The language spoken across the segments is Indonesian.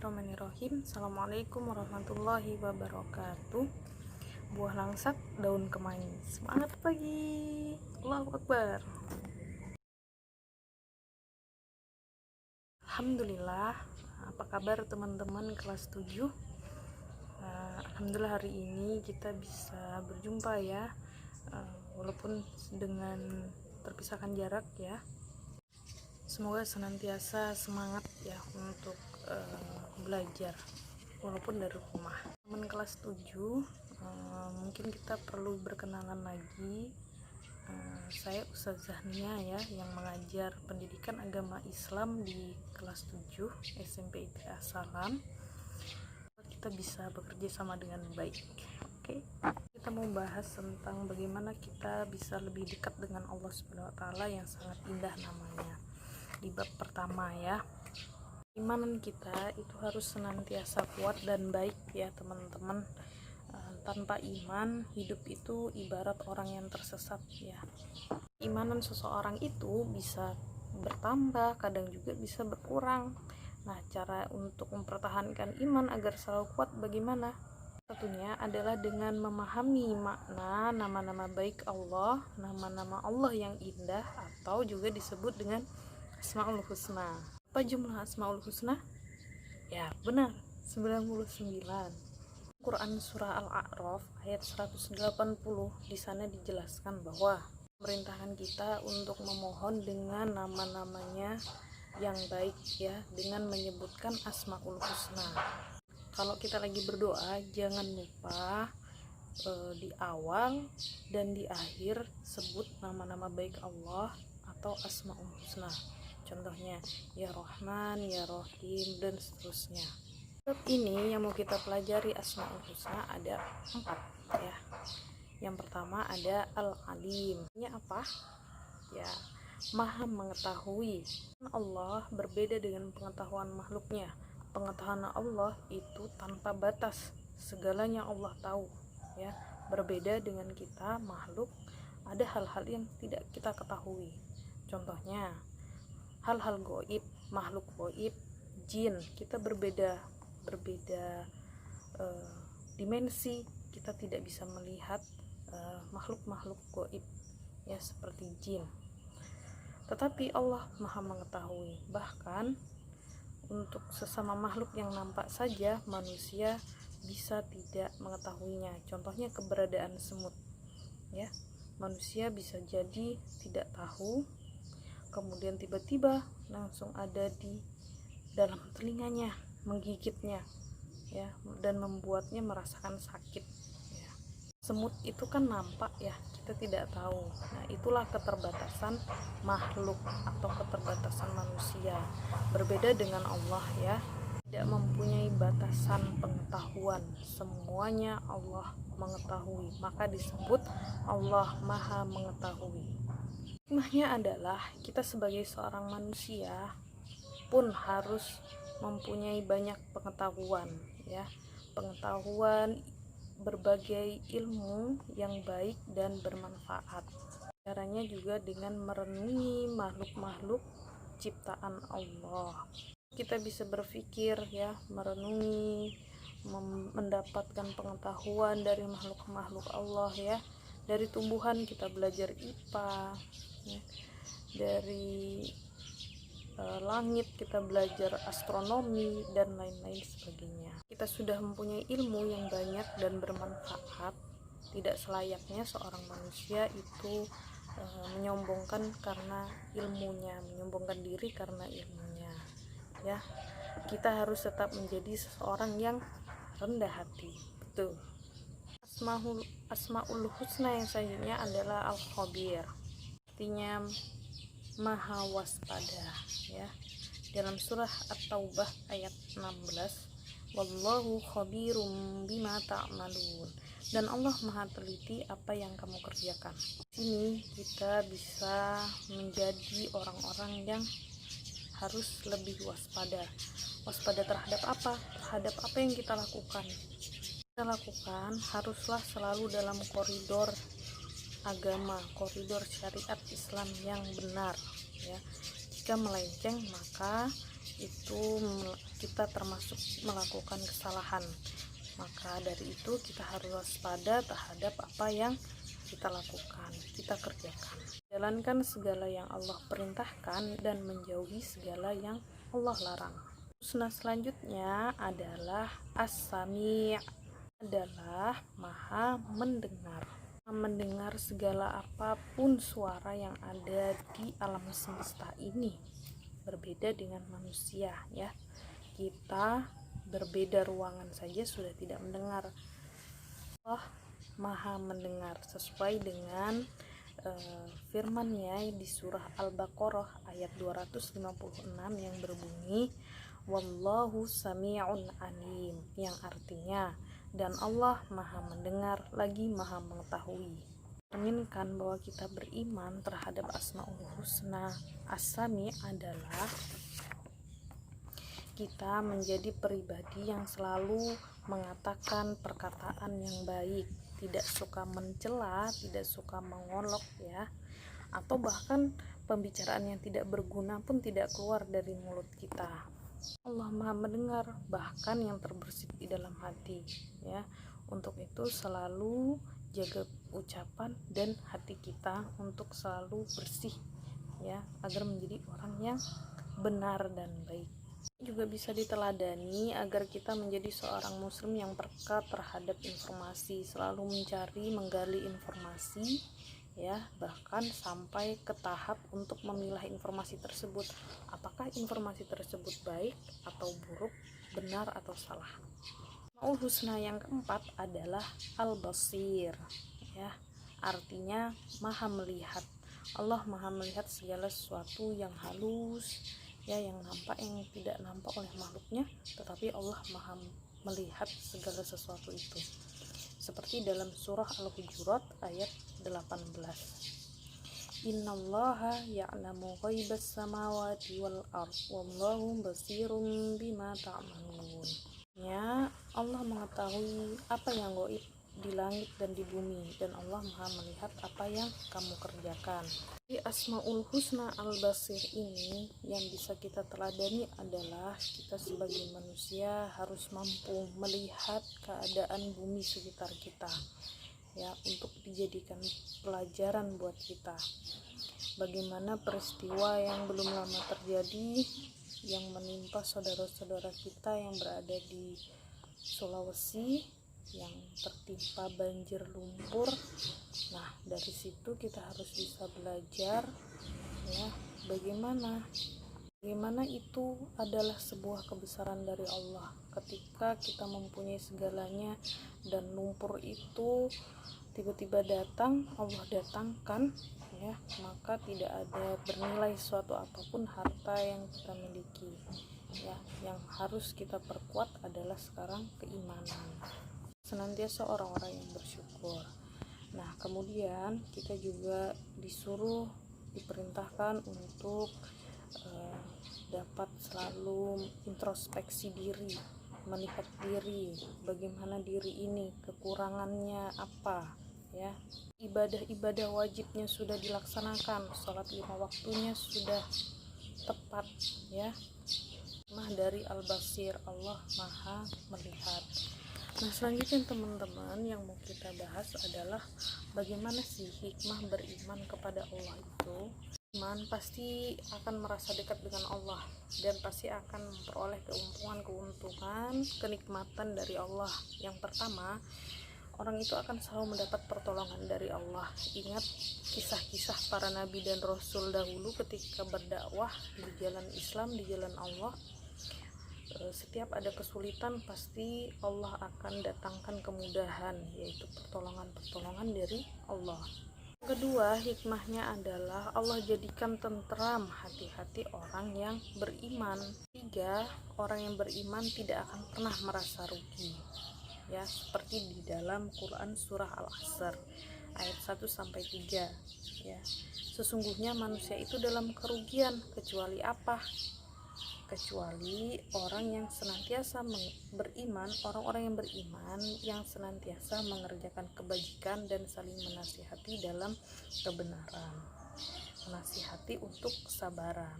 Bismillahirrahmanirrahim. Assalamualaikum warahmatullahi wabarakatuh. Buah langsat, daun kemangi. Semangat pagi. Allahu Akbar. Alhamdulillah. Apa kabar teman-teman kelas 7? Alhamdulillah hari ini kita bisa berjumpa ya, walaupun dengan terpisahkan jarak ya. Semoga senantiasa semangat ya untuk belajar walaupun dari rumah. Teman kelas 7, mungkin kita perlu berkenalan lagi. Saya Ustazah Nia ya, yang mengajar pendidikan agama Islam di kelas 7 SMP IPA Salam. Kita bisa bekerja sama dengan baik. Oke. Kita mau bahas tentang bagaimana kita bisa lebih dekat dengan Allah Subhanahu wa taala yang sangat indah namanya. Di bab pertama ya, iman kita itu harus senantiasa kuat dan baik ya teman-teman. Tanpa iman, hidup itu ibarat orang yang tersesat ya. Imanan seseorang itu bisa bertambah, kadang juga bisa berkurang. Nah, cara untuk mempertahankan iman agar selalu kuat bagaimana? Satunya adalah dengan memahami makna nama-nama baik Allah, nama-nama Allah yang indah, atau juga disebut dengan Asmaul Husna. Apa jumlah Asmaul Husna? Ya, benar, 99. Quran surah Al-A'raf ayat 180, di sana dijelaskan bahwa memerintahkan kita untuk memohon dengan nama-namanya yang baik ya, dengan menyebutkan Asmaul Husna. Kalau kita lagi berdoa, jangan lupa di awal dan di akhir sebut nama-nama baik Allah atau Asmaul Husna. Contohnya ya Rahman, ya Rahim, dan seterusnya. Bab ini yang mau kita pelajari Asmaul Husna ada 4 ya. Yang pertama ada Al-Alim. Ini apa? Ya, Maha mengetahui. Allah berbeda dengan pengetahuan makhluknya. Pengetahuan Allah itu tanpa batas. Segalanya Allah tahu ya. Berbeda dengan kita makhluk, ada hal-hal yang tidak kita ketahui. Contohnya hal-hal goib, makhluk goib, jin, kita berbeda dimensi, kita tidak bisa melihat makhluk-makhluk goib ya, seperti jin. Tetapi Allah Maha mengetahui. Bahkan untuk sesama makhluk yang nampak saja, manusia bisa tidak mengetahuinya. Contohnya keberadaan semut ya, manusia bisa jadi tidak tahu, kemudian tiba-tiba langsung ada di dalam telinganya, menggigitnya ya, dan membuatnya merasakan sakit ya. Semut itu kan nampak ya, kita tidak tahu. Nah, itulah keterbatasan makhluk atau keterbatasan manusia. Berbeda dengan Allah ya, tidak mempunyai batasan pengetahuan, semuanya Allah mengetahui, maka disebut Allah Maha mengetahui. Hikmahnya adalah kita sebagai seorang manusia pun harus mempunyai banyak pengetahuan ya, pengetahuan berbagai ilmu yang baik dan bermanfaat. Caranya juga dengan merenungi makhluk-makhluk ciptaan Allah. Kita bisa berpikir ya, merenungi, mendapatkan pengetahuan dari makhluk-makhluk Allah ya. Dari tumbuhan kita belajar IPA ya. Dari langit kita belajar astronomi dan lain-lain sebagainya. Kita sudah mempunyai ilmu yang banyak dan bermanfaat. Tidak selayaknya seorang manusia itu menyombongkan karena ilmunya, menyombongkan diri karena ilmunya ya. Kita harus tetap menjadi seseorang yang rendah hati. Betul. Asmaul Husna yang selanjutnya adalah Al-Khabir, artinya Maha waspada ya. Dalam surah At-Taubah ayat 16, wallahu khabirum bima ta'malun, dan Allah Maha teliti apa yang kamu kerjakan. Di sini kita bisa menjadi orang-orang yang harus lebih waspada. Waspada terhadap apa? Terhadap apa yang kita lakukan. Kita lakukan haruslah selalu dalam koridor agama, koridor syariat Islam yang benar ya. Jika melenceng, maka itu kita termasuk melakukan kesalahan. Maka dari itu kita harus waspada terhadap apa yang kita lakukan, kita kerjakan. Jalankan segala yang Allah perintahkan dan menjauhi segala yang Allah larang. Husna selanjutnya adalah As-Sami', adalah maha mendengar. Mendengar segala apapun suara yang ada di alam semesta ini. Berbeda dengan manusia, ya. Kita berbeda ruangan saja sudah tidak mendengar. Allah maha mendengar sesuai dengan firman-Nya di surah Al-Baqarah ayat 256 yang berbunyi wallahu sami'un alim, yang artinya dan Allah maha mendengar lagi maha mengetahui. Cerminkan bahwa kita beriman terhadap Asmaul Husna. As-Sami adalah kita menjadi pribadi yang selalu mengatakan perkataan yang baik, tidak suka mencela, tidak suka mengolok, ya, atau bahkan pembicaraan yang tidak berguna pun tidak keluar dari mulut kita. Allah maha mendengar bahkan yang terbersit di dalam hati, ya. Untuk itu selalu jaga ucapan dan hati kita untuk selalu bersih, ya, agar menjadi orang yang benar dan baik. Juga bisa diteladani agar kita menjadi seorang muslim yang peka terhadap informasi, selalu mencari, menggali informasi, ya, bahkan sampai ke tahap untuk memilah informasi tersebut, apakah informasi tersebut baik atau buruk, benar atau salah. Asmaul Husna yang keempat adalah Al-Basir, ya, artinya maha melihat. Allah maha melihat segala sesuatu yang halus, ya, yang nampak, yang tidak nampak oleh makhluknya, tetapi Allah maha melihat segala sesuatu itu. Seperti dalam surah Al-Hujurat ayat 18. Innallaha ya'lamu ghaibas samawati wal ardh wallahu basirun bima ta'malun. Ya, Allah mengetahui apa yang gaib di langit dan di bumi, dan Allah maha melihat apa yang kamu kerjakan. Di Asmaul Husna Al-Basir ini yang bisa kita teladani adalah kita sebagai manusia harus mampu melihat keadaan bumi sekitar kita, ya, untuk dijadikan pelajaran buat kita. Bagaimana peristiwa yang belum lama terjadi yang menimpa saudara-saudara kita yang berada di Sulawesi, yang tertimpa banjir lumpur. Nah, dari situ kita harus bisa belajar, ya, bagaimana itu adalah sebuah kebesaran dari Allah. Ketika kita mempunyai segalanya dan lumpur itu tiba-tiba datang, Allah datangkan, ya, maka tidak ada bernilai suatu apapun harta yang kita miliki, ya. Yang harus kita perkuat adalah sekarang keimanan, senantiasa orang-orang yang bersyukur. Nah, kemudian kita juga diperintahkan untuk dapat selalu introspeksi diri, melihat diri, bagaimana diri ini, kekurangannya apa, ya. Ibadah-ibadah wajibnya sudah dilaksanakan, sholat 5 waktunya sudah tepat, ya. Dari Al-Basir, Allah maha melihat. Nah, selanjutnya teman-teman yang mau kita bahas adalah bagaimana sih hikmah beriman kepada Allah itu. Iman pasti akan merasa dekat dengan Allah dan pasti akan memperoleh keuntungan, kenikmatan dari Allah. Yang pertama, orang itu akan selalu mendapat pertolongan dari Allah. Ingat kisah-kisah para nabi dan rasul dahulu ketika berdakwah di jalan Islam, di jalan Allah. Setiap ada kesulitan pasti Allah akan datangkan kemudahan, yaitu pertolongan dari Allah. Kedua, hikmahnya adalah Allah jadikan tentram hati-hati orang yang beriman. Tiga, orang yang beriman tidak akan pernah merasa rugi, ya, seperti di dalam Quran surah Al-Asr ayat 1-3, ya. Sesungguhnya manusia itu dalam kerugian kecuali apa? Kecuali orang yang senantiasa beriman, orang-orang yang beriman yang senantiasa mengerjakan kebajikan dan saling menasihati dalam kebenaran, menasihati untuk kesabaran.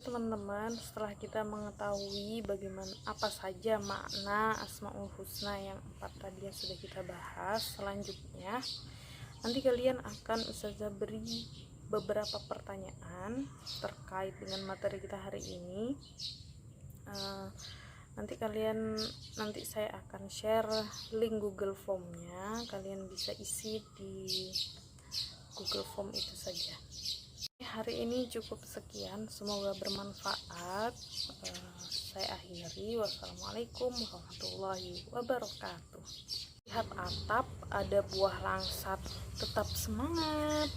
Teman-teman, setelah kita mengetahui bagaimana apa saja makna Asmaul Husna yang 4 tadi yang sudah kita bahas, selanjutnya nanti kalian akan Ustazah beri beberapa pertanyaan terkait dengan materi kita hari ini. Nanti saya akan share link Google Form-nya, kalian bisa isi di Google Form itu saja. Hari ini cukup sekian, semoga bermanfaat. Saya akhiri. Wassalamualaikum warahmatullahi wabarakatuh. Lihat atap, ada buah langsat. Tetap semangat.